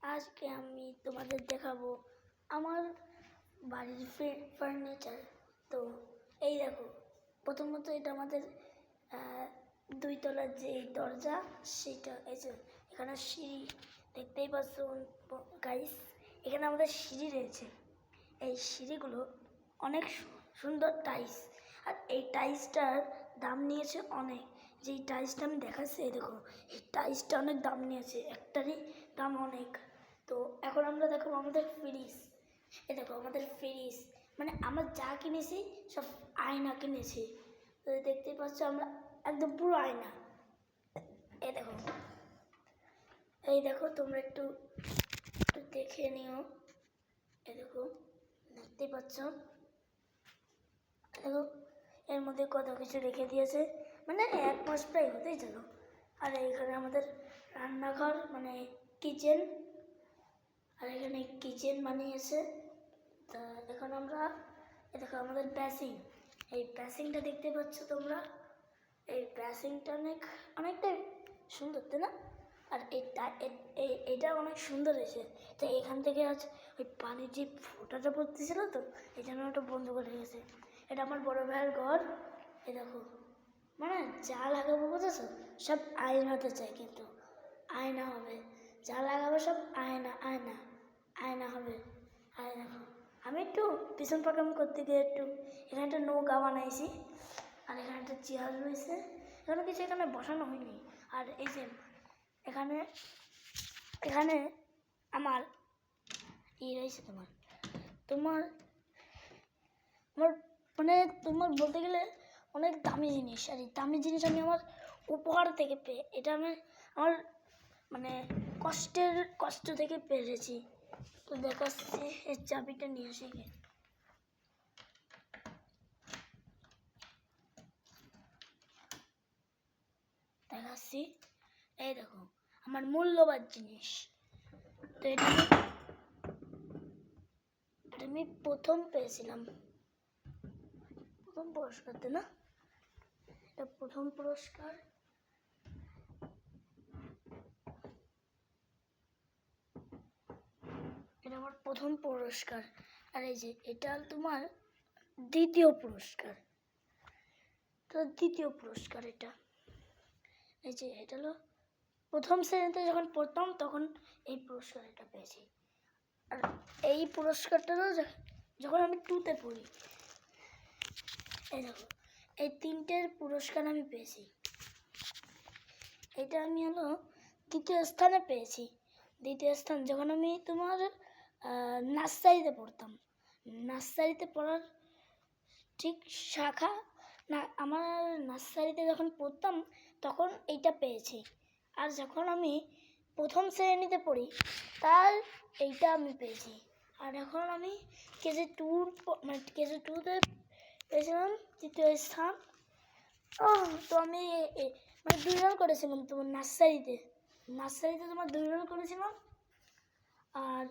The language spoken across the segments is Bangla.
আজকে আমি তোমাদের দেখাবো আমার বাড়ির ফার্নিচার। তো এই দেখো, প্রথমত এটা আমাদের 2 তলার যে দরজা সেটা। এই যে এখানে সিঁড়ি দেখতেই পাচ্ছ গাইস, এখানে আমাদের সিঁড়ি রয়েছে। এই সিঁড়িগুলো অনেক সুন্দর টাইলস, আর এই টাইলসটার দাম নিয়েছে অনেক। যেই টাইলসটা আমি দেখাচ্ছি, এই দেখো, এই টাইলসটা অনেক দাম নিয়েছে, একটারই দাম অনেক। তো এখন আমরা দেখো আমাদের ফ্রিজ, এই দেখো আমাদের ফ্রিজ, মানে আমরা যা কিনেছি সব আয়না কিনেছি। তো দেখতেই পাচ্ছ আমরা একদম পুরো আয়না। এই দেখো তোমরা একটু দেখে নিও। এই দেখো, দেখতেই পাচ্ছ, দেখো এর মধ্যে কত কিছু রেখে দিয়েছে, মানে 1 মাস প্রায় হতেই চলো। আর এইখানে আমাদের রান্নাঘর মানে কিচেন, আর এখানে কিচেন বানিয়েছে। তা এখন আমরা দেখো আমাদের বেসিং, এই বেসিংটা দেখতে পাচ্ছ তোমরা। এই বেসিংটা অনেকটাই সুন্দর, তাই না? আর এটা অনেক সুন্দর হয়েছে। তাই এখান থেকে আজ ওই পানির যে ফোঁটাটা পড়তেছিল, তো এই জন্য ওটা বন্ধ করে গেছে। এটা আমার বড় ভাইয়ের ঘর। এ দেখো, মানে যা লাগাবো বুঝেছো, সব আয়নাতে চাই, কিন্তু আয়না হবে। যা লাগাবো সব আয়না আয়না আয়না হবে। আর দেখো আমি একটু পিছন পাকাম করতে গিয়ে এখানে একটা নৌকা বানাইছি, আর এখানে একটা চেয়ার রয়েছে। এখানে কিছু এখানে বসানো হয়নি। আর এই যে এখানে আমার রয়েছে তোমার তোমার আমার মানে তোমার বলতে গেলে অনেক দামি জিনিস। আর এই দামি জিনিস আমি আমার উপহার থেকে পেয়ে, এটা আমি আমার মানে কষ্ট থেকে পেরেছি। তো দেখাচ্ছি, এর চাবিটা নিয়ে আসি গিয়ে দেখাচ্ছি। এই দেখো আমার মূল্যবান জিনিস। তো এটা আমি প্রথম পেয়েছিলাম, প্রথম পুরস্কার, তাই না? এটা প্রথম পুরস্কার। এটা আমার প্রথম পুরস্কার। আর এই যে এটা তোমার দ্বিতীয় পুরস্কার। তো দ্বিতীয় পুরস্কার এটা। এই যে এটা হলো প্রথম শ্রেণীতে যখন পড়তাম তখন এই পুরস্কার এটা পেয়েছি। আর এই পুরস্কারটারও যখন আমি 2তে পড়ি, এই দেখো এই 3টের পুরস্কার আমি পেয়েছি। এটা আমি হলো 2য় স্থানে পেয়েছি। 2য় স্থান যখন আমি তোমার নার্সারিতে পড়তাম। নার্সারিতে পড়ার ঠিক শাখা না, আমার নার্সারিতে যখন পড়তাম তখন এইটা পেয়েছি। আর যখন আমি প্রথম শ্রেণীতে পড়ি তার এইটা আমি পেয়েছি। আর এখন আমি কেজি 2তে পেয়েছিলাম 3য় স্থান। তো আমি মানে 2 রান করেছিলাম তোমার নার্সারিতে তোমার 2 রান করেছিলাম। আর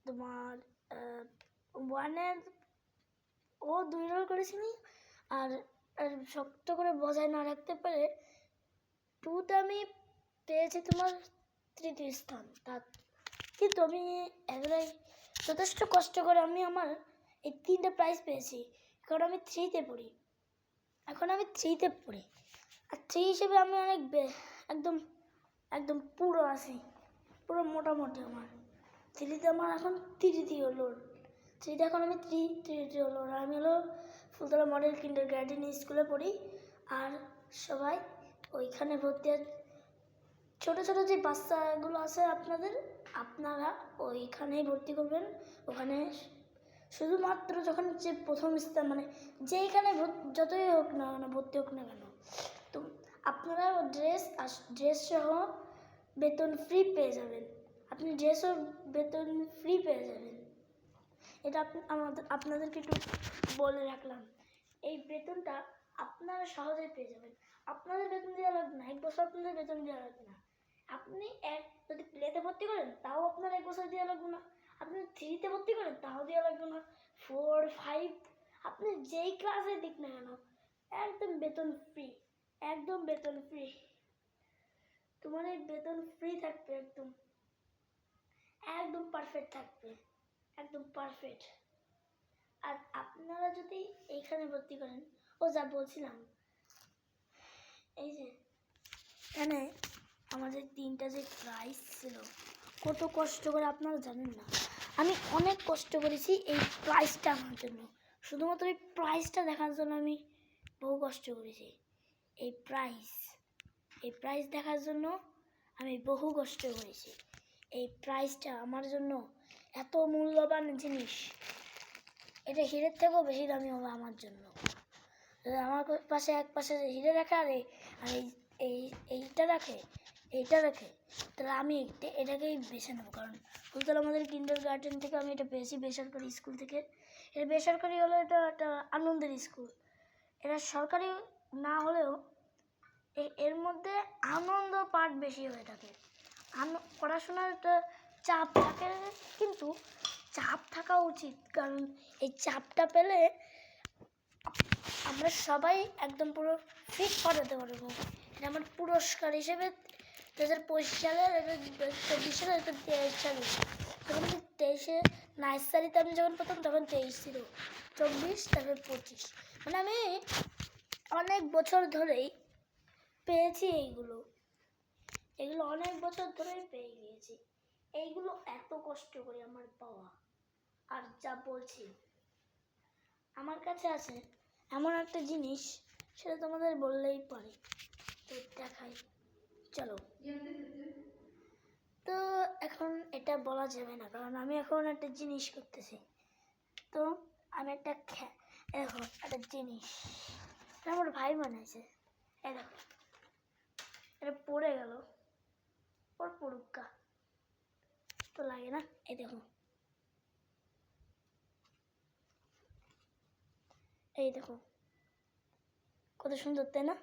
তোমার 1-এর 2 রান করেছিলি। আর শক্ত করে বজায় না রাখতে পারে 2তে আমি পেয়েছি তোমার 3য় স্থান। কিন্তু আমি এতটাই যথেষ্ট কষ্ট করে আমি আমার এই 3টে প্রাইজ পেয়েছি, কারণ আমি 3তে পড়ি। এখন আমি 3তে পড়ি, আর 3 হিসেবে আমি অনেক একদম একদম পুরো আছি, পুরো মোটামুটি। আমার 3তে আমার এখন 3টি হলো। 3তে এখন আমি 3টি হলো। আর আমি হলো ফুলতলা মডেল কিন্ডারগার্টেন স্কুলে পড়ি। আর সবাই ওইখানে ভর্তি, ছোটো ছোটো যে বাচ্চাগুলো আছে আপনারা ওইখানেই ভর্তি করবেন। ওখানে শুধুমাত্র যখন যে প্রথম স্থান মানে যেইখানে যতই হোক না ভর্তি হোক না কেন, তো আপনারা ড্রেস সহ বেতন ফ্রি পেয়ে যাবেন। আপনি ড্রেস ও বেতন ফ্রি পেয়ে যাবেন। এটা আপনাদেরকে একটু বলে রাখলাম। এই বেতনটা আপনারা সহজেই পেয়ে যাবেন। আপনাদের বেতন দেওয়া লাগবে না, 1 বছর আপনাদের বেতন দেওয়া লাগবে না। আপনি যদি প্লেতে ভর্তি করেন তাও আপনার 1 বছর দেওয়া লাগবে না। আপনি 3তে ভর্তি করেন তাও দেওয়া লাগবে না। 4, 5 আপনি যেই ক্লাসে দিক না কেন, একদম বেতন ফ্রি, একদম বেতন ফ্রি। তোমার এই বেতন ফ্রি থাকবে একদম। একদম পারফেক্ট থাকবে, একদম পারফেক্ট। আর আপনারা যদি এইখানে ভর্তি করেন, ও যা বলছিলাম, এই যে এখানে আমাদের 3টা যে প্রাইজ ছিল, কত কষ্ট করে আপনারা জানেন না। আমি অনেক কষ্ট করেছি এই প্রাইজটা আমার জন্য, শুধুমাত্র এই প্রাইজটা দেখার জন্য আমি বহু কষ্ট করেছি। এই প্রাইজ দেখার জন্য আমি বহু কষ্ট করেছি। এই প্রাইজটা আমার জন্য এত মূল্যবান জিনিস, এটা হিরের থেকেও বেশি দামি হবে আমার জন্য। আমার পাশে এক পাশে হিরে রাখে আর এইটা রাখে, তাহলে আমি এটাকেই বেছে নেবো। কারণ ফুলতলা আমাদের কিন্ডারগার্টেন থেকে আমি এটা পেয়েছি, বেসরকারি স্কুল থেকে। এটা বেসরকারি হলো, এটা একটা আনন্দের স্কুল। এটা সরকারি না হলেও এর মধ্যে আনন্দ পার্ট বেশি হয়ে থাকে। পড়াশোনার একটা চাপ থাকে, কিন্তু চাপ থাকা উচিত, কারণ এই চাপটা পেলে আমরা সবাই একদম পুরো ফিট করাতে পারবো। এটা আমার পুরস্কার হিসেবে 2025 সালে, 2024 সালে, 2023 সালে, যখন আমি 23-এ নার্সারিতে আমি যখন প্রথম, তখন 23 ছিল, 24, তারপর 25, মানে আমি অনেক বছর ধরেই পেয়েছি। এগুলো অনেক বছর ধরেই পেয়ে গিয়েছি। এইগুলো এত কষ্ট করে আমার পাওয়া। আর যা বলছি, আমার কাছে আছে এমন একটা জিনিস, সেটা তোমাদের বললেই পারে, তো দেখাই, চলো। তো এখন এটা বলা যাবে না, কারণ আমি এখন একটা জিনিস করতেছি। তো আমি একটা দেখো একটা জিনিস, আমার ভাই বানাইছে। এই দেখো, এটা পড়ে গেল, ওর পড়ুকা তো লাগে না। এই দেখো, এই দেখো কত সুন্দর, তাই না?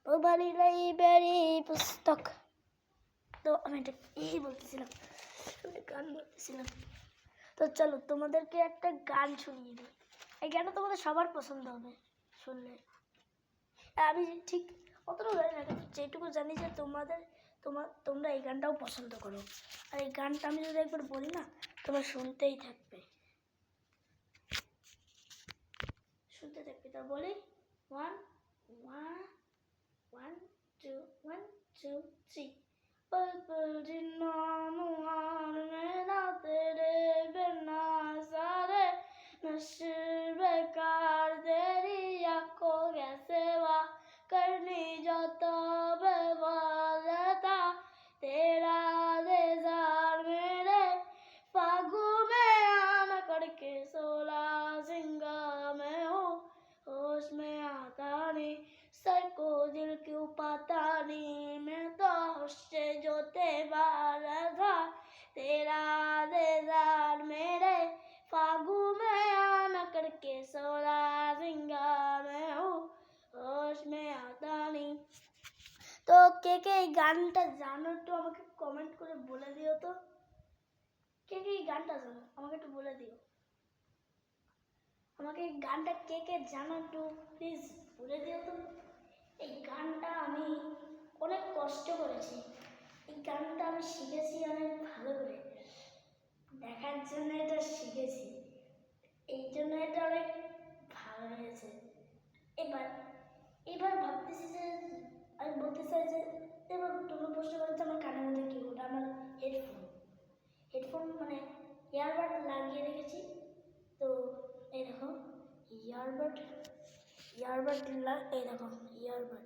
ও বাড়ি লাইব্রেরি পুস্তক। তো আমি এটা বলতেছিলাম, গান বলতেছিলাম। তো চলো তোমাদেরকে একটা গান শুনিয়ে দিই। এই গানটা তোমাদের সবার পছন্দ হবে শুনলে। আমি ঠিক অতটাও জানি না, কিন্তু যেটুকু জানি যে তোমরা এই গানটাও পছন্দ করো। আর এই গানটা আমি যদি একবার বলি না, তোমরা শুনতেই থাকবে। তা বলি, 1 2 1 2 3। पल जिन्ना मुहार में ना तेरे बिना सारे नशर बेकार तेरी आंखों कैसे वा करनी जो तो बेवालता तेरा देजार मेरे फागु में आना करके 16 सिंगा में हूँ होश में आता नहीं सर को दिल क्यों पाता नहीं मैं तो होश से जोते वाला था तेरा देदार मेरे फागु में आना करके 16 सिंगा में हूँ होश में आता नहीं। তো কে কে এই গানটা জানো একটু আমাকে কমেন্ট করে বলে দিও। তো কে কে এই গানটা জানো আমাকে একটু বলে দিও। আমাকে এই গানটা কে কে জানো একটু প্লিজ বলে দিও। তো এই গানটা আমি অনেক কষ্ট করেছি, এই গানটা আমি শিখেছি অনেক ভালো করে, দেখার জন্য এটা শিখেছি, এই জন্য এটা অনেক ভালো হয়েছে। এবার ভাবতেছি যে আমি বলতে চাই যে, এবার তোমরা প্রশ্ন করেছো আমার কানের মধ্যে কি, ওটা আমার হেডফোন মানে ইয়ারবাড লাগিয়ে রেখেছি। তো এই দেখো ইয়ারবাড, এই দেখো ইয়ারবাড।